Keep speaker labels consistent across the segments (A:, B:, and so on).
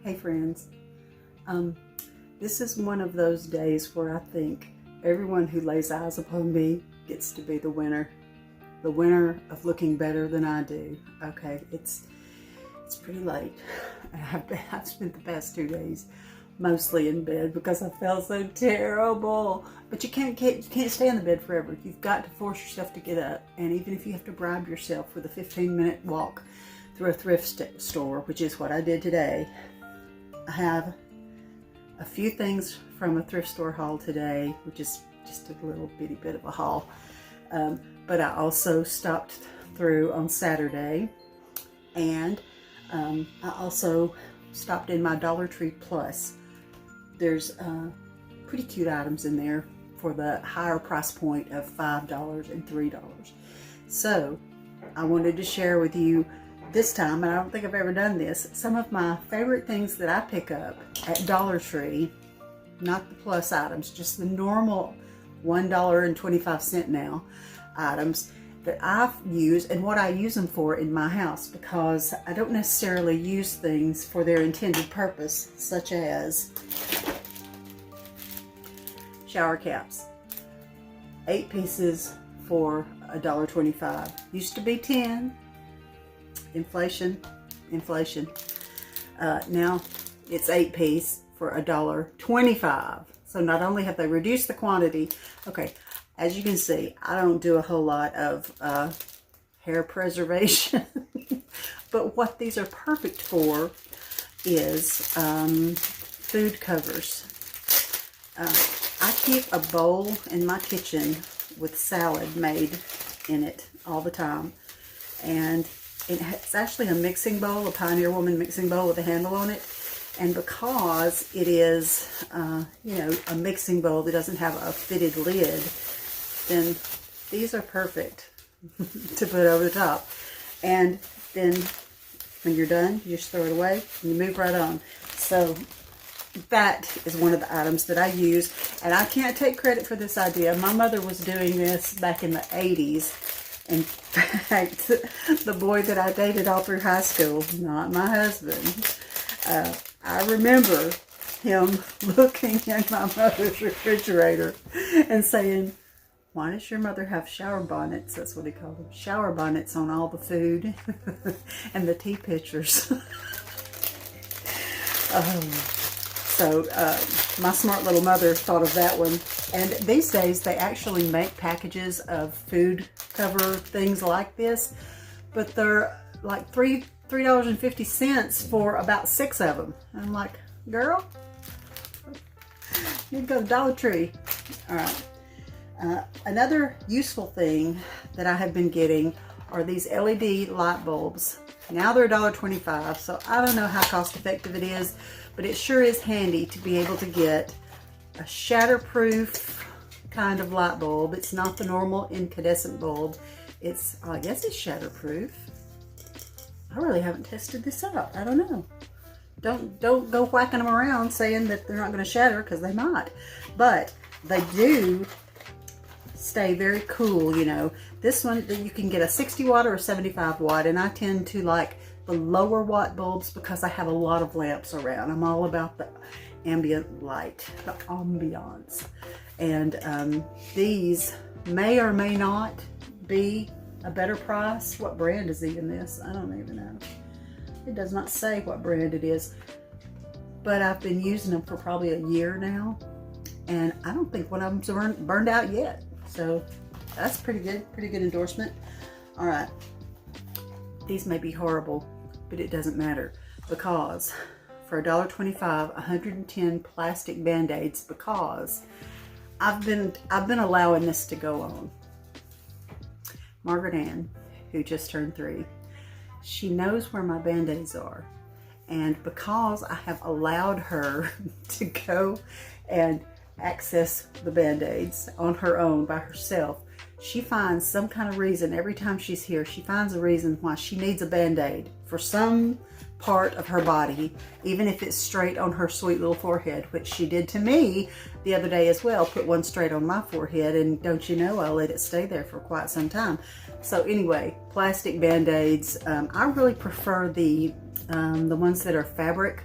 A: Hey friends, this is one of those days where I think everyone who lays eyes upon me gets to be the winner of looking better than I do. Okay, it's pretty late. I've spent the past 2 days mostly in bed because I felt so terrible. But you can't stay in the bed forever. You've got to force yourself to get up, and even if you have to bribe yourself with a 15-minute walk through a thrift store, which is what I did today. I have a few things from a thrift store haul today, which is just a little bitty bit of a haul. But I also stopped through on Saturday, and I also stopped in my Dollar Tree Plus. There's pretty cute items in there for the higher price point of $5 and $3. So I wanted to share with you this time, and I don't think I've ever done this, some of my favorite things that I pick up at Dollar Tree, not the plus items, just the normal $1.25 now items that I use and what I use them for in my house, because I don't necessarily use things for their intended purpose, such as shower caps. 8 pieces for $1.25. Used to be 10. Inflation. Now it's 8 piece for $1.25. So not only have they reduced the quantity, okay, as you can see, I don't do a whole lot of hair preservation, but what these are perfect for is food covers. I keep a bowl in my kitchen with salad made in it all the time, and it's actually a mixing bowl, a Pioneer Woman mixing bowl with a handle on it. And because it is, a mixing bowl that doesn't have a fitted lid, then these are perfect to put over the top. And then when you're done, you just throw it away and you move right on. So that is one of the items that I use. And I can't take credit for this idea. My mother was doing this back in the 80s. In fact, the boy that I dated all through high school, not my husband, I remember him looking in my mother's refrigerator and saying, "Why does your mother have shower bonnets?" That's what he called them. Shower bonnets on all the food and the tea pitchers. So my smart little mother thought of that one. And these days they actually make packages of food cover things like this, but they're like $3.50 for about 6 of them. And I'm like, girl, you go to Dollar Tree. All right. Another useful thing that I have been getting are these LED light bulbs. Now they're $1.25, so I don't know how cost effective it is, but it sure is handy to be able to get a shatterproof kind of light bulb. It's not the normal incandescent bulb. It's, I guess it's shatterproof. I really haven't tested this out. I don't know. Don't go whacking them around saying that they're not going to shatter, because they might. But they do stay very cool, you know. This one, you can get a 60 watt or a 75 watt, and I tend to like the lower watt bulbs because I have a lot of lamps around. I'm all about the ambient light, the ambiance. And these may or may not be a better price. What brand is even this? I don't even know. It does not say what brand it is, but I've been using them for probably a year now, and I don't think one of them's burned out yet. So that's pretty good endorsement. All right, these may be horrible, but it doesn't matter, because for $1.25, 110 plastic Band-Aids, because I've been allowing this to go on. Margaret Ann, who just turned 3, she knows where my Band-Aids are, and because I have allowed her to go and access the Band-Aids on her own by herself, she finds some kind of reason every time she's here. She finds a reason why she needs a Band-Aid for some part of her body, even if it's straight on her sweet little forehead, which she did to me the other day as well. Put one straight on my forehead, and don't you know, I let it stay there for quite some time. So anyway, plastic Band-Aids. I really prefer the ones that are fabric.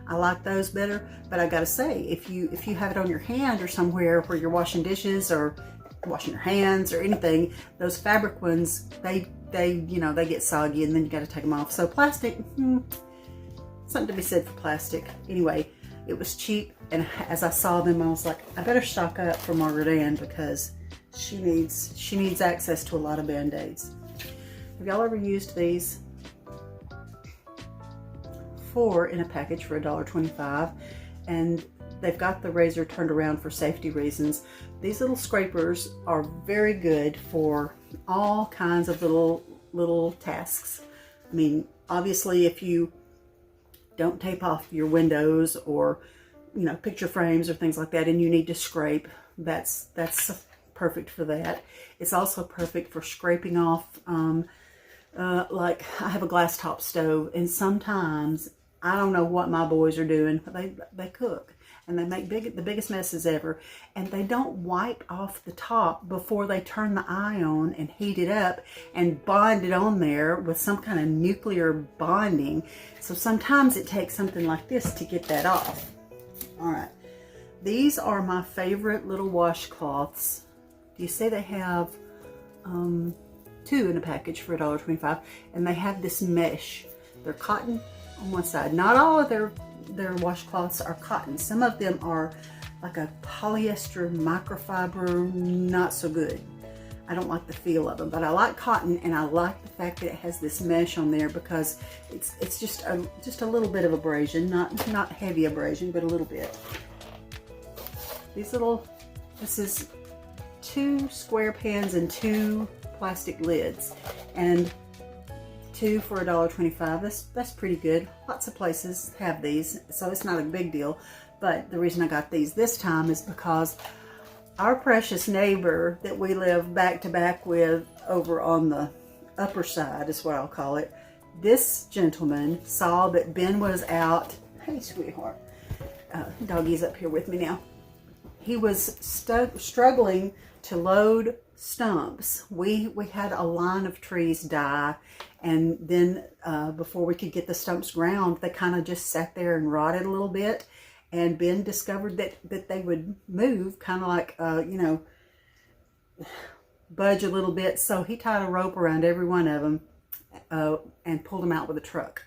A: I like those better, but I gotta say, if you have it on your hand or somewhere where you're washing dishes or washing your hands or anything, those fabric ones, they get soggy, and then you got to take them off. So plastic, something to be said for plastic. Anyway, it was cheap, and as I saw them, I was like, I better stock up for Margaret Ann, because she needs access to a lot of Band-Aids. Have y'all ever used these? 4 in a package for $1.25, and they've got the razor turned around for safety reasons. These little scrapers are very good for all kinds of little tasks. I mean, obviously, if you don't tape off your windows or, picture frames or things like that, and you need to scrape, that's perfect for that. It's also perfect for scraping off, like I have a glass top stove, and sometimes I don't know what my boys are doing, but they cook. And they make the biggest messes ever, and they don't wipe off the top before they turn the eye on and heat it up and bond it on there with some kind of nuclear bonding. So sometimes it takes something like this to get that off. All right, these are my favorite little washcloths. Do you see they have 2 in a package for $1.25, and they have this mesh. They're cotton on one side. Not all of their washcloths are cotton. Some of them are like a polyester microfiber, not so good. I don't like the feel of them, but I like cotton, and I like the fact that it has this mesh on there, because it's just a little bit of abrasion, not heavy abrasion, but a little bit. This is 2 square pans and 2 plastic lids, and 2 for $1.25. That's pretty good. Lots of places have these, so it's not a big deal. But the reason I got these this time is because our precious neighbor that we live back to back with over on the upper side, is what I'll call it, this gentleman saw that Ben was out. Hey, sweetheart. Doggy's up here with me now. He was struggling to load stumps. We had a line of trees die, and then before we could get the stumps ground, they kind of just sat there and rotted a little bit. And Ben discovered that they would move, kind of like budge a little bit. So he tied a rope around every one of them and pulled them out with a truck.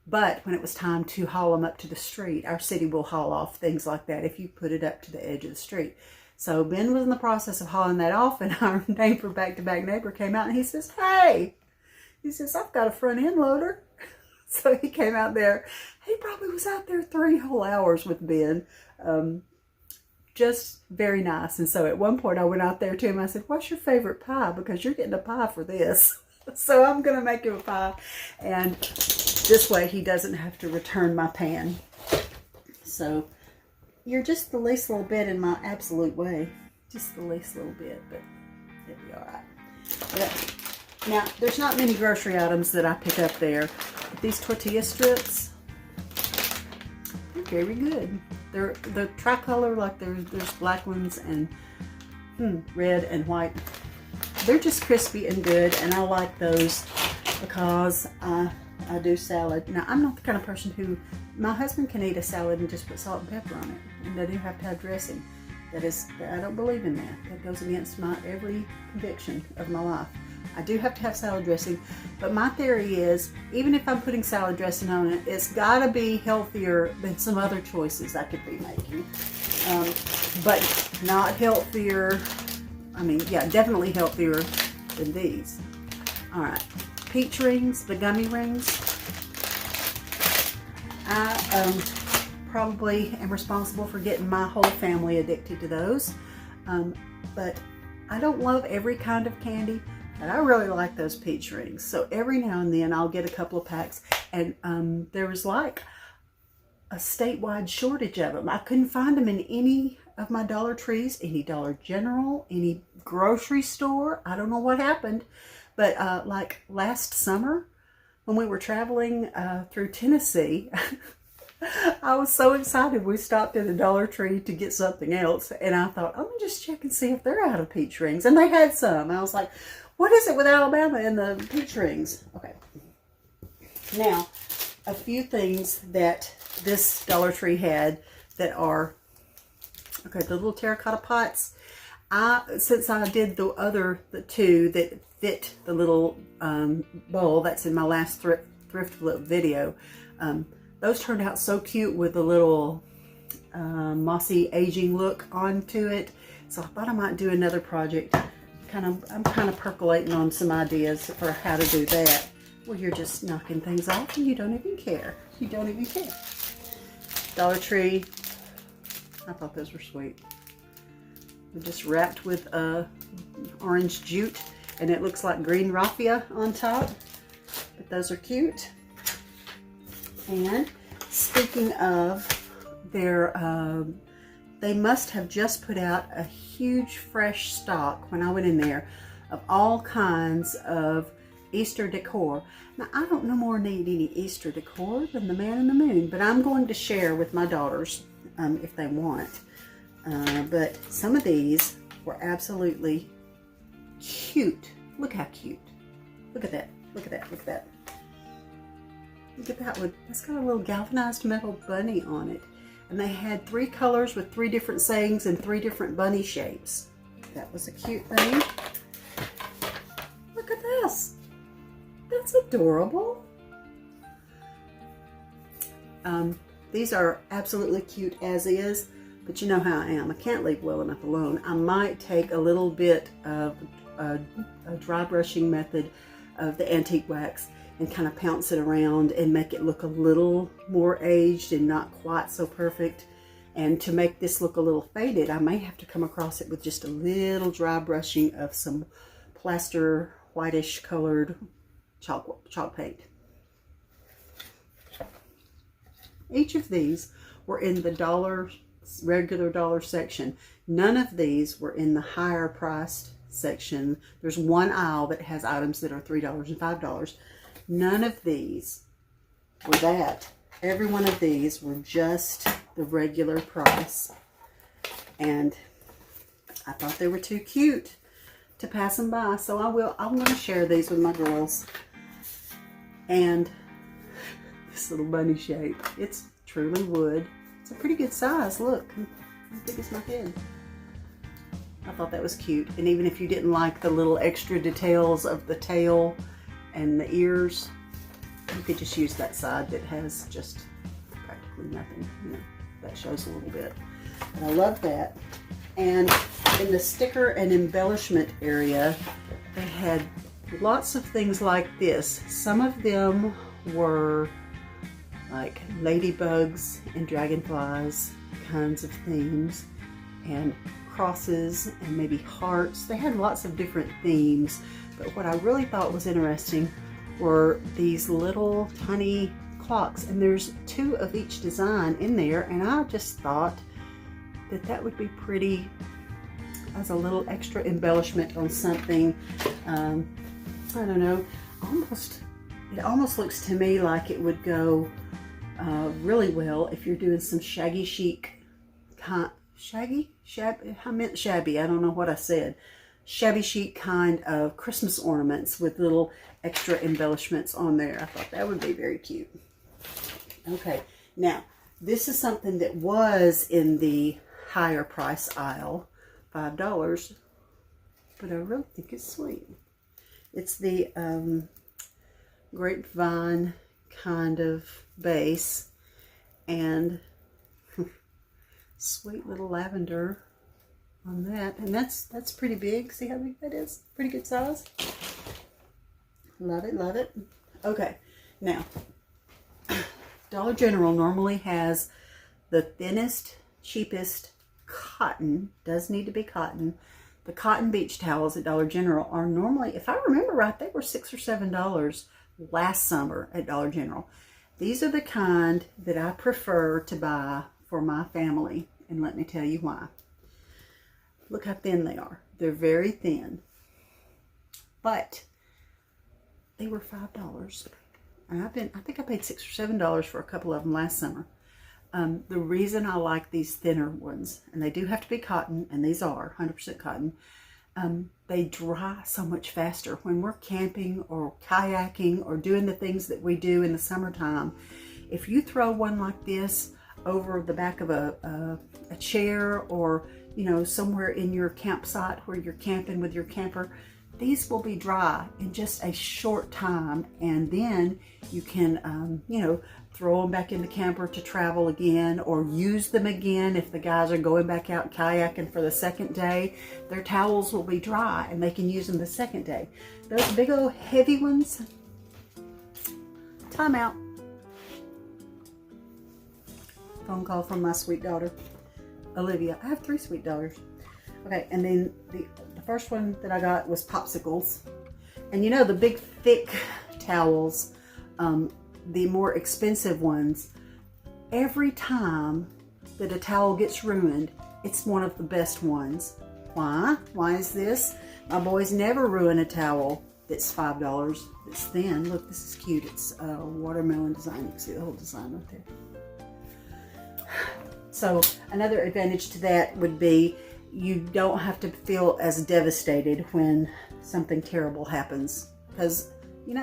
A: But when it was time to haul them up to the street, our city will haul off things like that if you put it up to the edge of the street. So Ben was in the process of hauling that off, and our neighbor, back-to-back neighbor, came out and he says, "Hey," he says, "I've got a front end loader." So he came out there. He probably was out there 3 whole hours with Ben. Just very nice. And so at one point I went out there to him. I said, "What's your favorite pie? Because you're getting a pie for this." So I'm going to make him a pie. And this way he doesn't have to return my pan. So you're just the least little bit in my absolute way. Just the least little bit, but it'll be all right. But now, there's not many grocery items that I pick up there. But these tortilla strips, they're very good. They're tricolor, like there's black ones and red and white. They're just crispy and good, and I like those because I do salad. Now, I'm not the kind of person who, my husband can eat a salad and just put salt and pepper on it, and they do have to have dressing. I don't believe in that. That goes against my every conviction of my life. I do have to have salad dressing, but my theory is, even if I'm putting salad dressing on it, it's gotta be healthier than some other choices I could be making. But not healthier, I mean, yeah, definitely healthier than these. All right, peach rings, the gummy rings. I probably am responsible for getting my whole family addicted to those. But I don't love every kind of candy, but I really like those peach rings. So every now and then I'll get a couple of packs, and there was like a statewide shortage of them. I couldn't find them in any of my Dollar Trees, any Dollar General, any grocery store. I don't know what happened, but like last summer, when we were traveling through Tennessee, I was so excited. We stopped at a Dollar Tree to get something else. And I thought, I'm going to just check and see if they're out of peach rings. And they had some. I was like, what is it with Alabama and the peach rings? Okay. Now, a few things that this Dollar Tree had that are, okay, the little terracotta pots. Since I did the two that fit the little bowl that's in my last thrift video, those turned out so cute with the little mossy aging look onto it. So I thought I might do another project. I'm kind of percolating on some ideas for how to do that. Well, you're just knocking things off and you don't even care. You don't even care. Dollar Tree. I thought those were sweet. They're just wrapped with orange jute, and it looks like green raffia on top. But those are cute. And speaking of, they must have just put out a huge fresh stock when I went in there of all kinds of Easter decor. Now, I don't no more need any Easter decor than the man in the moon, but I'm going to share with my daughters if they want. But some of these were absolutely cute. Look how cute. Look at that. Look at that. Look at that. Look at that one. That's got a little galvanized metal bunny on it. And they had 3 colors with 3 different sayings and 3 different bunny shapes. That was a cute thing. Look at this. That's adorable. These are absolutely cute as is, but you know how I am. I can't leave well enough alone. I might take a little bit of a dry brushing method of the antique wax and kind of pounce it around and make it look a little more aged and not quite so perfect. And to make this look a little faded, I may have to come across it with just a little dry brushing of some plaster whitish colored chalk paint. Each of these were in the regular dollar section. None of these were in the higher priced section. There's one aisle that has items that are $3 and $5. None of these were that. Every one of these were just the regular price. And I thought they were too cute to pass them by. So I'm going to share these with my girls. And this little bunny shape. It's truly wood. It's a pretty good size. Look, how big is my head? I thought that was cute. And even if you didn't like the little extra details of the tail and the ears, you could just use that side that has just practically nothing. You know, that shows a little bit. But I love that. And in the sticker and embellishment area, they had lots of things like this. Some of them were like ladybugs and dragonflies kinds of themes, and crosses and maybe hearts. They had lots of different themes, but what I really thought was interesting were these little tiny clocks, and there's 2 of each design in there, and I just thought that that would be pretty as a little extra embellishment on something. I don't know, it almost looks to me like it would go really well if you're doing some shaggy chic shabby, I meant shabby, I don't know what I said. Shabby chic kind of Christmas ornaments with little extra embellishments on there. I thought that would be very cute. Okay, now this is something that was in the higher price aisle, $5, but I really think it's sweet. It's the grapevine kind of base, and sweet little lavender on that, and that's pretty big. See how big that is? Pretty good size. Love it, love it. Okay, now Dollar General normally has the thinnest, cheapest cotton. Does need to be cotton. The cotton beach towels at Dollar General are normally, if I remember right, they were $6 or $7 last summer at Dollar General. These are the kind that I prefer to buy for my family, and let me tell you why. Look how thin they are. They're very thin, but they were $5. And I think I paid $6 or $7 for a couple of them last summer. The reason I like these thinner ones, and they do have to be cotton, and these are 100% cotton, they dry so much faster. When we're camping or kayaking or doing the things that we do in the summertime, if you throw one like this over the back of a chair, or somewhere in your campsite where you're camping with your camper, these will be dry in just a short time, and then you can throw them back in the camper to travel again, or use them again if the guys are going back out kayaking for the second day. Their towels will be dry and they can use them the second day. Those big old heavy ones, time out. Phone call from my sweet daughter, Olivia. I have 3 sweet daughters. Okay, and then the first one that I got was popsicles. And the big thick towels, the more expensive ones, every time that a towel gets ruined, it's one of the best ones. Why? Why is this? My boys never ruin a towel that's $5. It's thin. Look, this is cute. It's a watermelon design. You can see the whole design right there. So another advantage to that would be you don't have to feel as devastated when something terrible happens, because we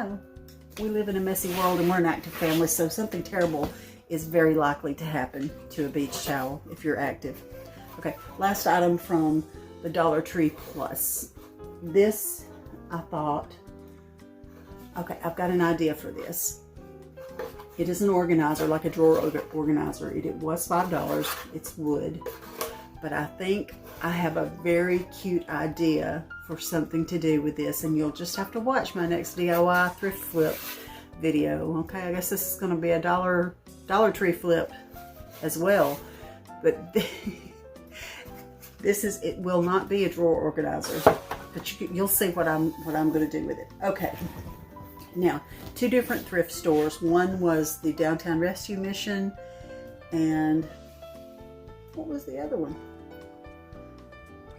A: live in a messy world and we're an active family, so something terrible is very likely to happen to a beach towel if you're active. Okay, last item from the Dollar Tree Plus. This, I thought, okay, I've got an idea for this. It is an organizer, like a drawer organizer. It was $5. It's wood. But I think I have a very cute idea for something to do with this, and you'll just have to watch my next DIY thrift flip video. Okay, I guess this is going to be a Dollar Tree flip as well. But it will not be a drawer organizer. But you'll see what I'm going to do with it. Okay. Now, 2 different thrift stores. One was the Downtown Rescue Mission, and what was the other one?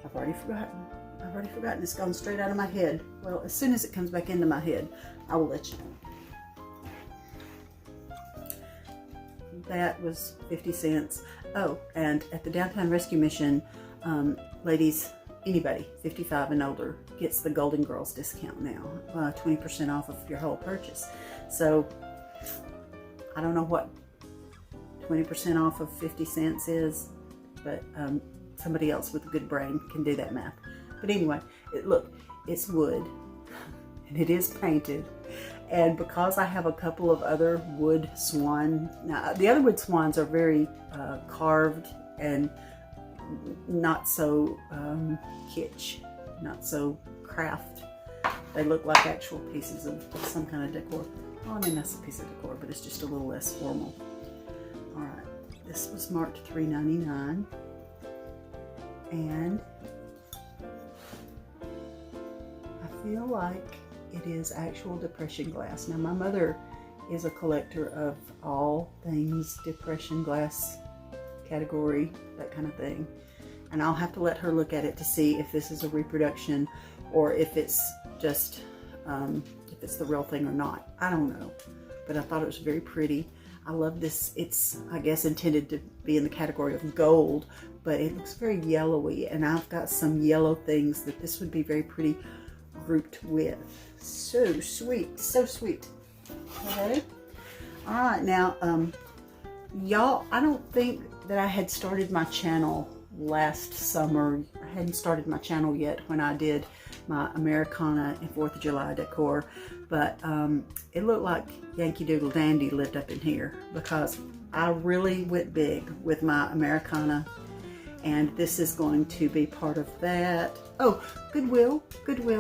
A: I've already forgotten. It's gone straight out of my head. Well, as soon as it comes back into my head, I will let you know. That was 50 cents. Oh, and at the Downtown Rescue Mission, ladies, anybody 55 and older gets the Golden Girls discount now, 20% off of your whole purchase. So I don't know what 20% off of 50 cents is, but somebody else with a good brain can do that math. But anyway, look, it's wood and it is painted. And because I have a couple of other wood swan, now the other wood swans are very carved and not so kitsch, not so craft. They look like actual pieces of some kind of decor. Well, I mean, that's a piece of decor, but it's just a little less formal. All right, this was marked $3.99, and I feel like it is actual depression glass. Now, my mother is a collector of all things depression glass category, that kind of thing. And I'll have to let her look at it to see if this is a reproduction or if it's just, if it's the real thing or not. I don't know. But I thought it was very pretty. I love this. It's, I guess, intended to be in the category of gold, but it looks very yellowy. And I've got some yellow things that this would be very pretty grouped with. So sweet. So sweet. Okay. All right. Now, y'all, I don't think that I had started my channel last summer. I hadn't started my channel yet when I did my Americana and 4th of July decor, but it looked like Yankee Doodle Dandy lived up in here, because I really went big with my Americana, and this is going to be part of that. Oh, Goodwill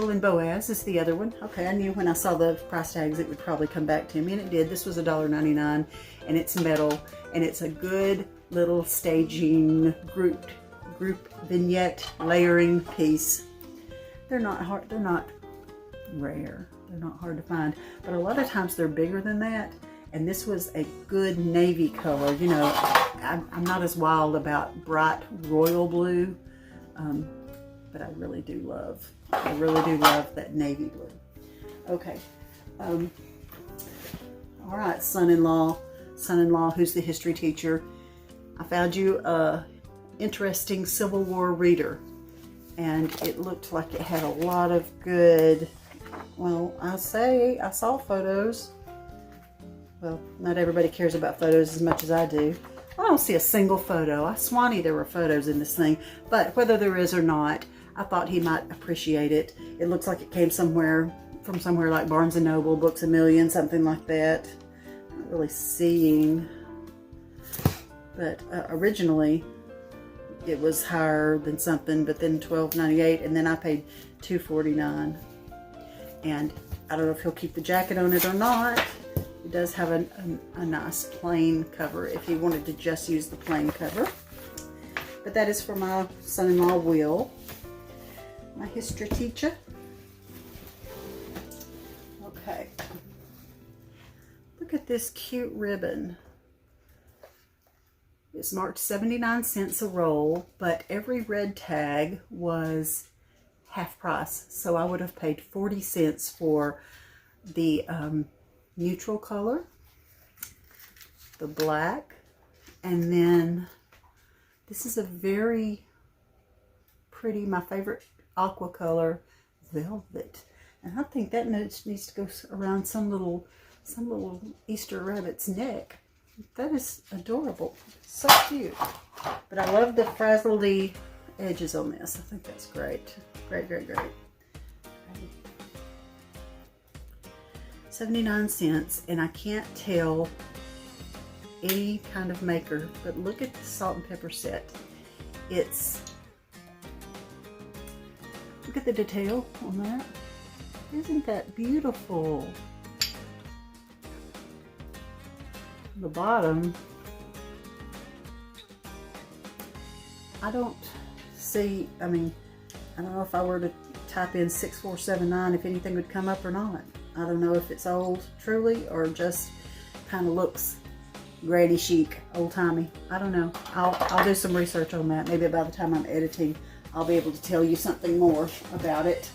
A: and Boaz is the other one. Okay, I knew when I saw the price tags it would probably come back to me, and it did. This was $1.99, and it's metal, and it's a good little staging group vignette layering piece. They're not hard, they're not rare, they're not hard to find, but a lot of times they're bigger than that. And this was a good navy color. You know, I'm not as wild about bright royal blue, but I really do love that navy blue. Okay. All All right, son-in-law who's the history teacher. I found you a interesting Civil War reader, and it looked like it had a lot of good, well, I saw photos. Well, not everybody cares about photos as much as I do. I don't see a single photo. I swanny there were photos in this thing, but whether there is or not, I thought he might appreciate it. It looks like it came from somewhere like Barnes & Noble, Books A Million, something like that. Not really seeing, but originally it was higher than something, but then $12.98, and then I paid $2.49. And I don't know if he'll keep the jacket on it or not. It does have a nice plain cover if he wanted to just use the plain cover. But that is for my son-in-law, Will, my history teacher. Okay. Look at this cute ribbon. It's marked 79 cents a roll, but every red tag was half price. So I would have paid 40 cents for the neutral color, the black, and then this is a very pretty, my favorite aqua color, velvet. And I think that needs to go around some little Easter rabbit's neck. That is adorable. So cute. But I love the frazzledy edges on this. I think that's great. Great, great, great. 79 cents, and I can't tell any kind of maker, but look at the salt and pepper set. Look at the detail on that. Isn't that beautiful? The bottom, I don't see, I mean, I don't know if I were to type in 6479 if anything would come up or not. I don't know if it's old truly or just kind of looks granny chic, old-timey. I don't know. I'll do some research on that. Maybe by the time I'm editing, I'll be able to tell you something more about it.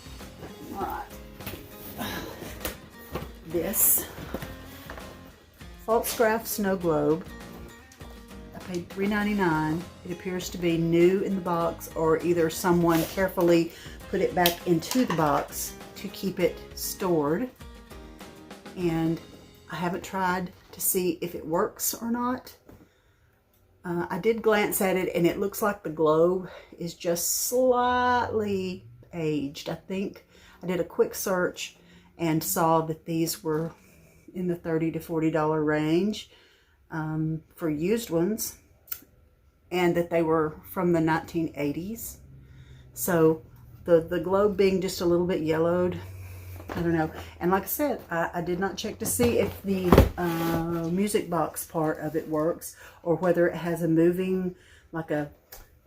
A: All right. This Falstaff Snow Globe. I paid $3.99. It appears to be new in the box, or either someone carefully put it back into the box to keep it stored. And I haven't tried to see if it works or not. I did glance at it, and it looks like the globe is just slightly aged. I think I did a quick search and saw that these were in the $30 to $40 range for used ones, and that they were from the 1980s. So the globe being just a little bit yellowed, I don't know. And like I said, I did not check to see if the music box part of it works, or whether it has a moving, like a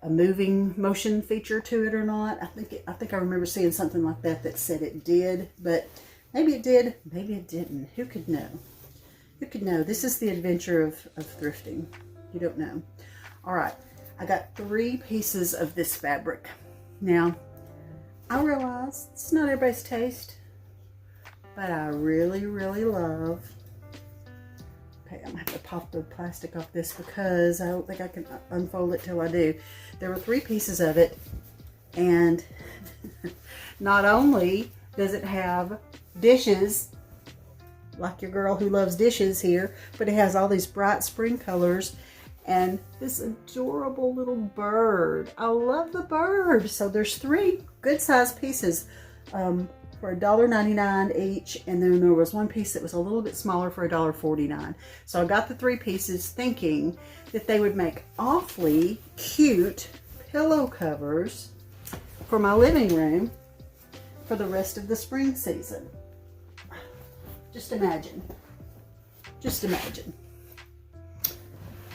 A: moving motion feature to it or not. I think I remember seeing something like that said it did, but maybe it did, maybe it didn't. Who could know? Who could know? This is the adventure of thrifting. You don't know. All right, I got 3 pieces of this fabric. Now, I realize it's not everybody's taste, but I really, really love. Okay, I'm gonna have to pop the plastic off this because I don't think I can unfold it till I do. There were 3 pieces of it, and not only does it have dishes, like your girl who loves dishes here, but it has all these bright spring colors and this adorable little bird. I love the bird. So there's 3 good sized pieces for $1.99 each, and then there was one piece that was a little bit smaller for $1.49. So I got the 3 pieces thinking that they would make awfully cute pillow covers for my living room for the rest of the spring season. Just imagine. Just imagine.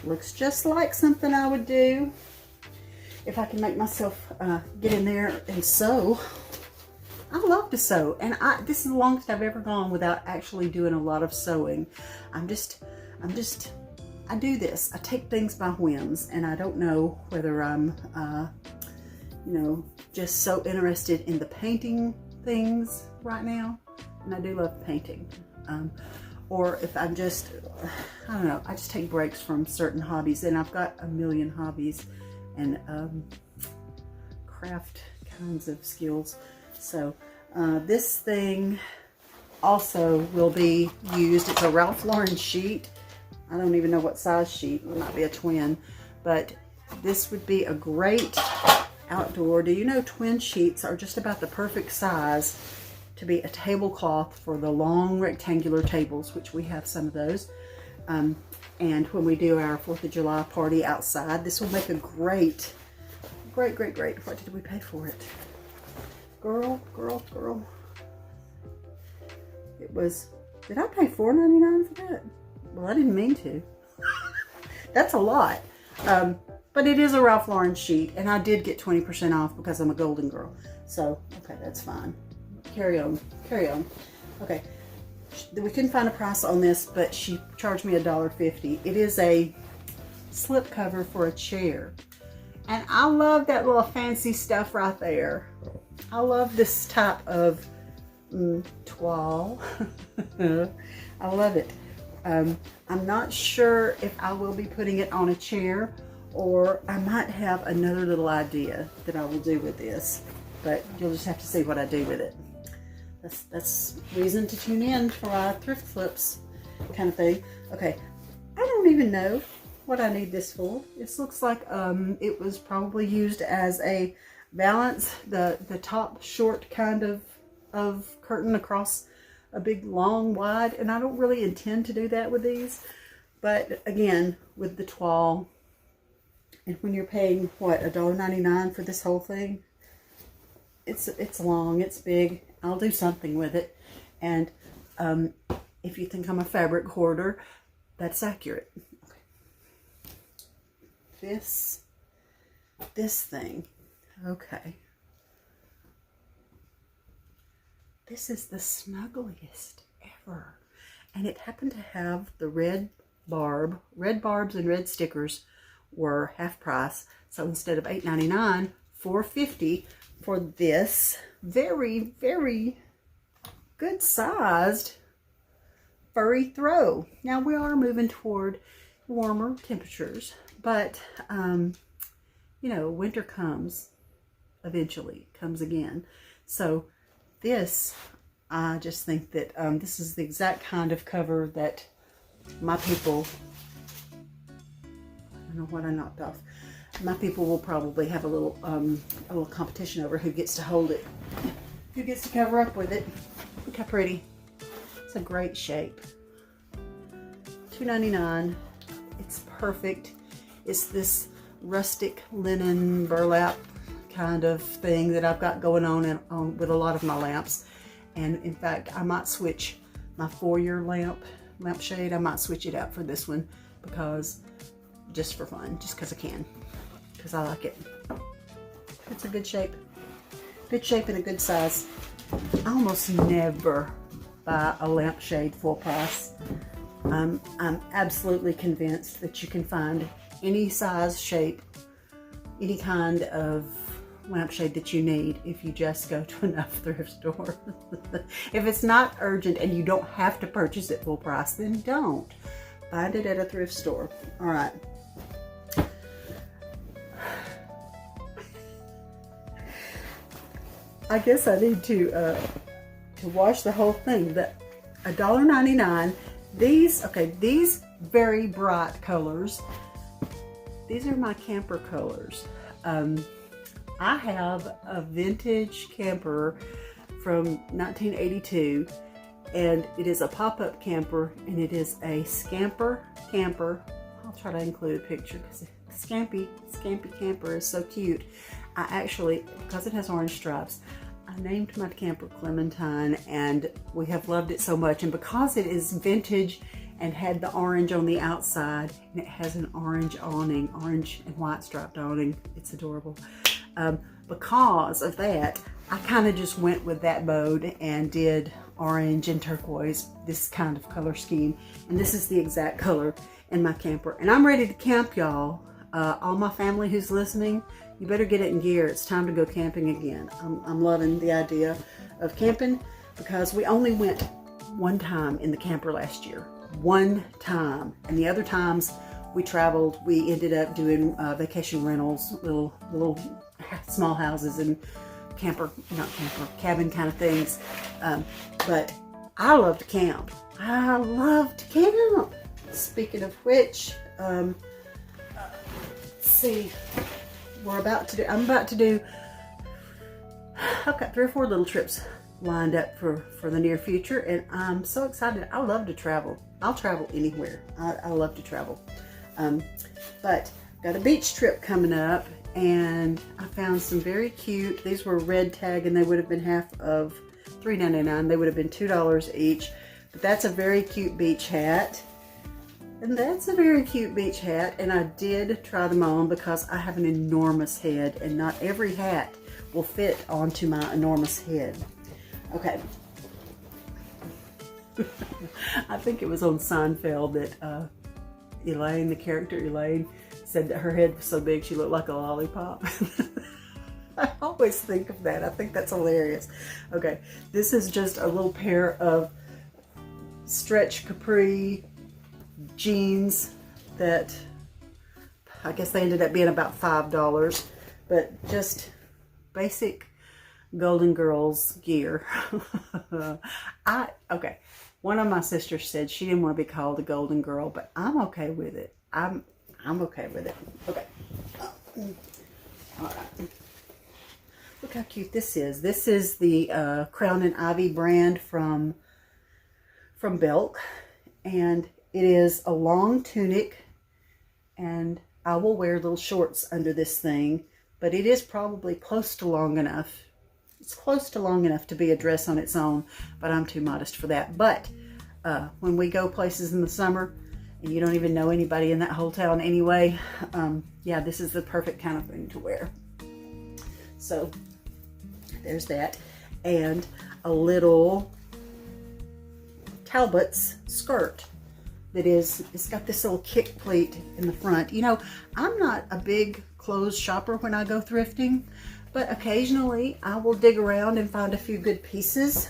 A: Looks just like something I would do if I can make myself get in there and sew. I love to sew, and this is the longest I've ever gone without actually doing a lot of sewing. I do this. I take things by whims, and I don't know whether I'm, you know, just so interested in the painting things right now, and I do love painting, or if I'm just, I don't know, I just take breaks from certain hobbies, and I've got a million hobbies and craft kinds of skills. So this thing also will be used. It's a Ralph Lauren sheet. I don't even know what size sheet. It might be a twin, but this would be a great outdoor. Do you know twin sheets are just about the perfect size to be a tablecloth for the long rectangular tables, which we have some of those. And when we do our 4th of July party outside, this will make a great. What did we pay for it? Girl. It was, did I pay $4.99 for that? Well, I didn't mean to. That's a lot. But it is a Ralph Lauren sheet, and I did get 20% off because I'm a golden girl. So, okay, that's fine. Carry on. Okay, we couldn't find a price on this, but she charged me $1.50. It is a slip cover for a chair. And I love that little fancy stuff right there. I love this type of toile. I love it. I'm not sure if I will be putting it on a chair, or I might have another little idea that I will do with this, but you'll just have to see what I do with it. That's reason to tune in for our thrift flips kind of thing. Okay, I don't even know what I need this for. This looks like it was probably used as a balance, the top short kind of curtain across a big long wide, and I don't really intend to do that with these, but again, with the toile, and when you're paying what, $1.99 for this whole thing, it's long, it's big. I'll do something with it. And if you think I'm a fabric hoarder, that's accurate. Okay. This thing, okay. This is the snuggliest ever. And it happened to have the red barbs and red stickers were half price. So instead of $8.99, $4.50 for this very, very good sized furry throw. Now we are moving toward warmer temperatures, but you know, winter comes eventually, comes again. So this, I just think that this is the exact kind of cover that my people, I don't know what I knocked off. My people will probably have a little competition over who gets to hold it, who gets to cover up with it. Look how pretty. It's a great shape. $2.99. It's perfect. It's this rustic linen burlap kind of thing that I've got going on with a lot of my lamps. And in fact, I might switch my foyer lampshade. I might switch it out for this one, because just for fun, just because I can, because I like it. It's a good shape and a good size. I almost never buy a lampshade full price. I'm absolutely convinced that you can find any size, shape, any kind of lampshade that you need if you just go to enough thrift store. If it's not urgent and you don't have to purchase it full price, then don't. Find it at a thrift store. All right. I guess I need to wash the whole thing. But $1.99. These very bright colors. These are my camper colors. I have a vintage camper from 1982, and it is a pop-up camper, and it is a scamper camper. I'll try to include a picture because Scampy camper is so cute. I actually, because it has orange stripes, I named my camper Clementine, and we have loved it so much. And because it is vintage and had the orange on the outside, and it has an orange awning, orange and white striped awning, it's adorable. Because of that, I kind of just went with that mode and did orange and turquoise, this kind of color scheme. And this is the exact color in my camper. And I'm ready to camp, y'all. All my family who's listening, you better get it in gear. It's time to go camping again. I'm loving the idea of camping, because we only went one time in the camper last year. One time. And the other times we traveled, we ended up doing vacation rentals, little small houses and cabin kind of things. But I love to camp. I love to camp. Speaking of which, let's see, I'm about to do, I've got 3 or 4 little trips lined up for the near future, and I'm so excited. I love to travel. I'll travel anywhere. I love to travel. But got a beach trip coming up, and I found some very cute, these were red tag, and they would have been half of $3.99. They would have been $2 each. But that's a very cute beach hat. And that's a very cute beach hat, and I did try them on because I have an enormous head, and not every hat will fit onto my enormous head. Okay. I think it was on Seinfeld that Elaine, the character Elaine, said that her head was so big she looked like a lollipop. I always think of that. I think that's hilarious. Okay, this is just a little pair of stretch capri jeans that I guess they ended up being about $5, but just basic Golden Girls gear. Okay, one of my sisters said she didn't want to be called a Golden Girl, but I'm okay with it. I'm okay with it. Okay. All right. Look how cute this is. This is the Crown and Ivy brand from Belk, and it is a long tunic, and I will wear little shorts under this thing, but it is probably close to long enough. It's close to long enough to be a dress on its own, but I'm too modest for that. But when we go places in the summer and you don't even know anybody in that whole town anyway, yeah, this is the perfect kind of thing to wear. So there's that. And a little Talbot's skirt that is, it's got this little kick pleat in the front. You know, I'm not a big clothes shopper when I go thrifting, but occasionally I will dig around and find a few good pieces.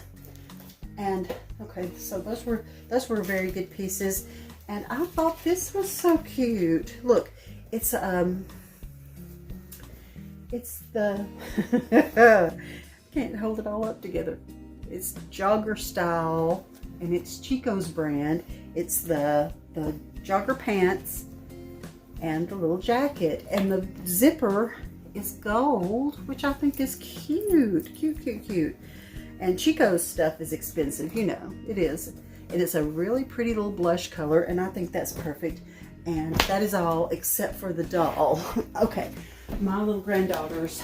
A: And okay, so those were very good pieces, and I thought this was so cute. Look, it's the can't hold it all up together. It's Jogger style, and it's Chico's brand. It's the jogger pants and the little jacket, and the zipper is gold, which I think is cute. And Chico's stuff is expensive, you know, it is. And it's a really pretty little blush color, and I think that's perfect. And that is all except for the doll. Okay, my little granddaughters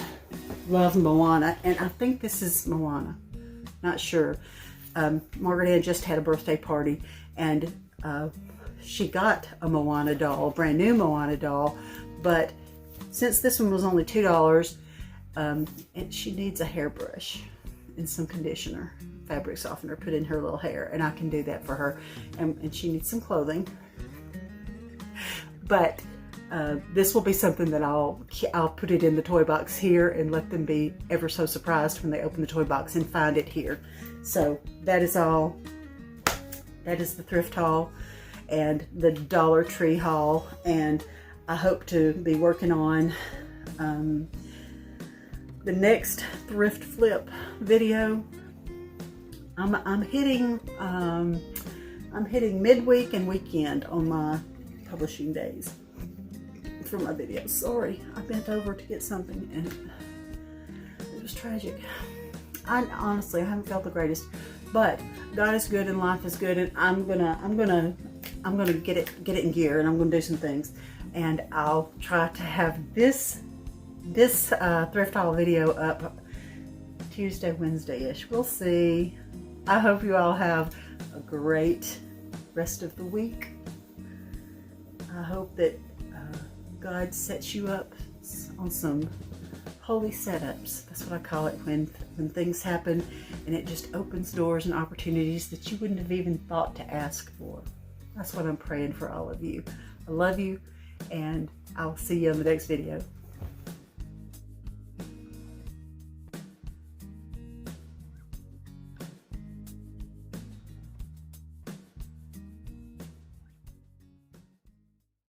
A: love Moana, and I think this is Moana. Not sure. Margaret Ann just had a birthday party, and she got a Moana doll, brand new Moana doll, but since this one was only $2, and she needs a hairbrush and some conditioner, fabric softener, put in her little hair, and I can do that for her. And she needs some clothing. But this will be something that I'll put it in the toy box here and let them be ever so surprised when they open the toy box and find it here. So that is all. That is the thrift haul and the Dollar Tree haul, and I hope to be working on the next thrift flip video. I'm hitting midweek and weekend on my publishing days for my videos. Sorry, I bent over to get something and it was tragic. Honestly, I haven't felt the greatest, but God is good and life is good, and I'm gonna get it in gear, and I'm gonna do some things, and I'll try to have this thrift haul video up Tuesday, Wednesday-ish. We'll see. I hope you all have a great rest of the week. I hope that God sets you up on some holy setups. That's what I call it, when things happen and it just opens doors and opportunities that you wouldn't have even thought to ask for. That's what I'm praying for all of you. I love you, and I'll see you in the next video.